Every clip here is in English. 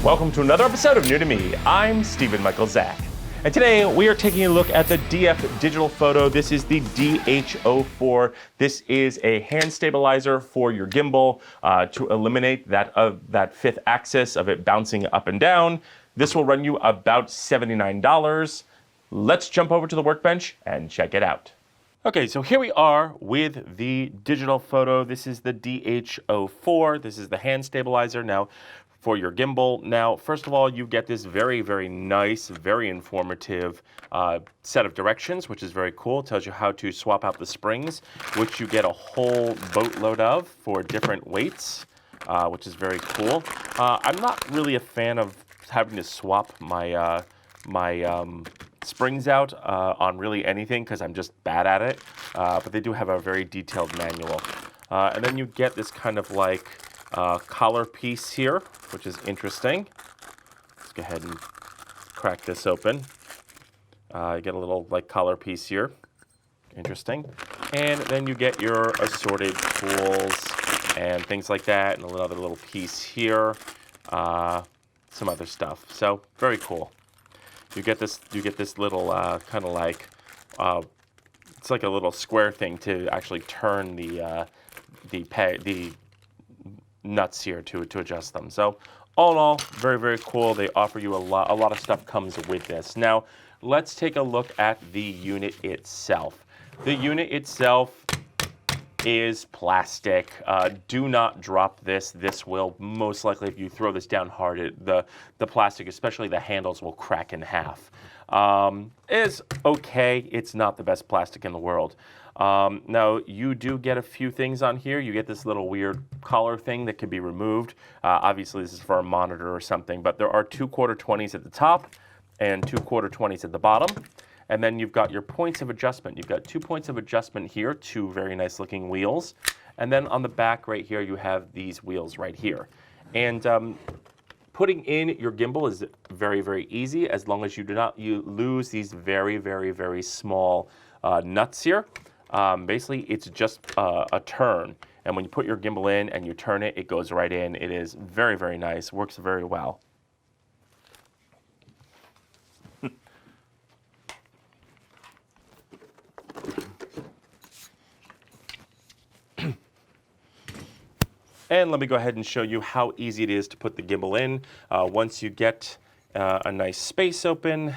Welcome to another episode of New to Me. I'm Stephen Michael Zach. And today we are taking a look at the Digitalfoto. This is the DH04. This is a hand stabilizer for your gimbal to eliminate that fifth axis of it bouncing up and down. This will run you about $79. Let's jump over to the workbench and check it out. Okay, so here we are with the Digitalfoto. This is the DH04. This is the hand stabilizer now for your gimbal. Now, first of all, you get this very, very nice, very informative set of directions, which is very cool. It tells you how to swap out the springs, which you get a whole boatload of for different weights, which is very cool. I'm not really a fan of having to swap my springs out on really anything because I'm just bad at it, but they do have a very detailed manual. And then you get this kind of like collar piece here, which is interesting. Let's go ahead and crack this open. You get a little like collar piece here. Interesting. And then you get your assorted tools and things like that, and another little piece here, some other stuff. So very cool. You get this little kind of like it's like a little square thing to actually turn the nuts here to adjust them. So all in all, very, very cool. They offer you a lot of stuff comes with this. Now let's take a look at the unit itself. The unit itself is plastic. Do not drop this. This will most likely, if you throw this down hard, the plastic, especially the handles, will crack in half. Is okay. It's not the best plastic in the world. Now, you do get a few things on here. You get this little weird collar thing that can be removed. Obviously, this is for a monitor or something, but there are 2 1/4-20s at the top and 2 1/4-20s at the bottom. And then you've got your points of adjustment. You've got 2 points of adjustment here, 2 very nice looking wheels. And then on the back right here, you have these wheels right here. And putting in your gimbal is very, very easy as long as you do not lose these very, very, very small nuts here. Basically, it's just a turn. And when you put your gimbal in and you turn it, it goes right in. It is very, very nice, works very well. And let me go ahead and show you how easy it is to put the gimbal in. Once you get a nice space open,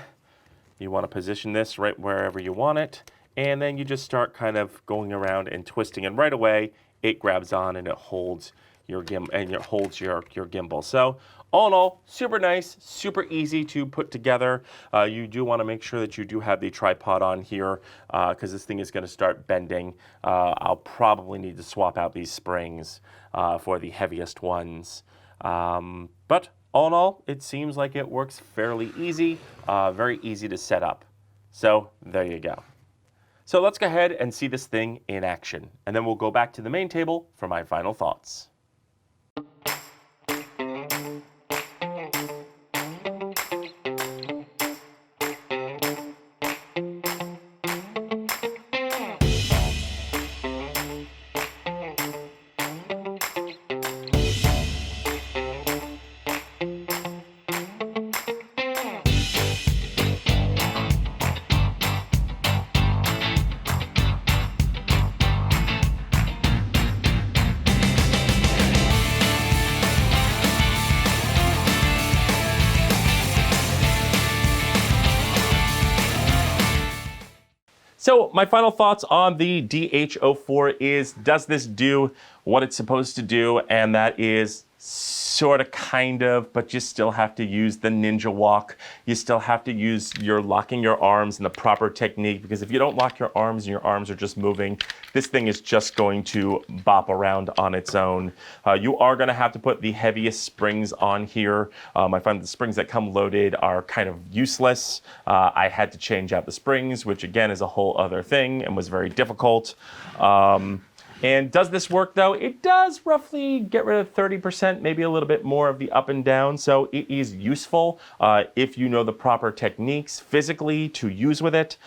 you want to position this right wherever you want it. And then you just start kind of going around and twisting. And right away, it grabs on and it holds your gimbal. So all in all, super nice, super easy to put together. You do want to make sure that you do have the tripod on here because this thing is going to start bending. I'll probably need to swap out these springs for the heaviest ones. But all in all, it seems like it works fairly easy, very easy to set up. So there you go. So let's go ahead and see this thing in action, and then we'll go back to the main table for my final thoughts. So my final thoughts on the DH04 is, does this do what it's supposed to do? And that is sort of, kind of, but you still have to use the ninja walk. You still have to use your locking your arms in the proper technique, because if you don't lock your arms and your arms are just moving, this thing is just going to bop around on its own. You are going to have to put the heaviest springs on here. I find the springs that come loaded are kind of useless. I had to change out the springs, which again is a whole other thing and was very difficult. And does this work though? It does roughly get rid of 30%, maybe a little bit more of the up and down. So it is useful if you know the proper techniques physically to use with it.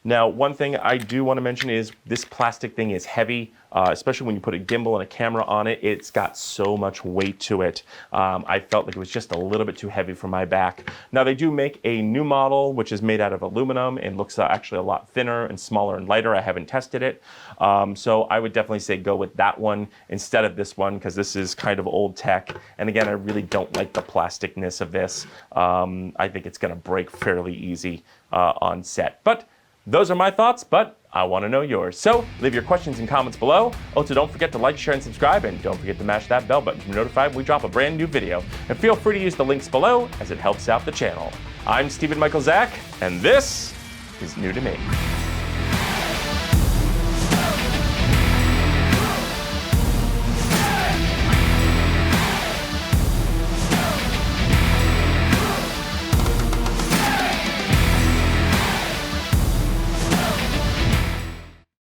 Now, one thing I do want to mention is this plastic thing is heavy, especially when you put a gimbal and a camera on it. It's got so much weight to it. I felt like it was just a little bit too heavy for my back. Now, they do make a new model, which is made out of aluminum and looks actually a lot thinner and smaller and lighter. I haven't tested it. So I would definitely say go with that one instead of this one, because this is kind of old tech. And again, I really don't like the plasticness of this. I think it's going to break fairly easy on set. But those are my thoughts, but I want to know yours. So leave your questions and comments below. Also, don't forget to like, share, and subscribe, and don't forget to mash that bell button to be notified when we drop a brand new video. And feel free to use the links below as it helps out the channel. I'm Stephen Michael Zach, and this is new to me.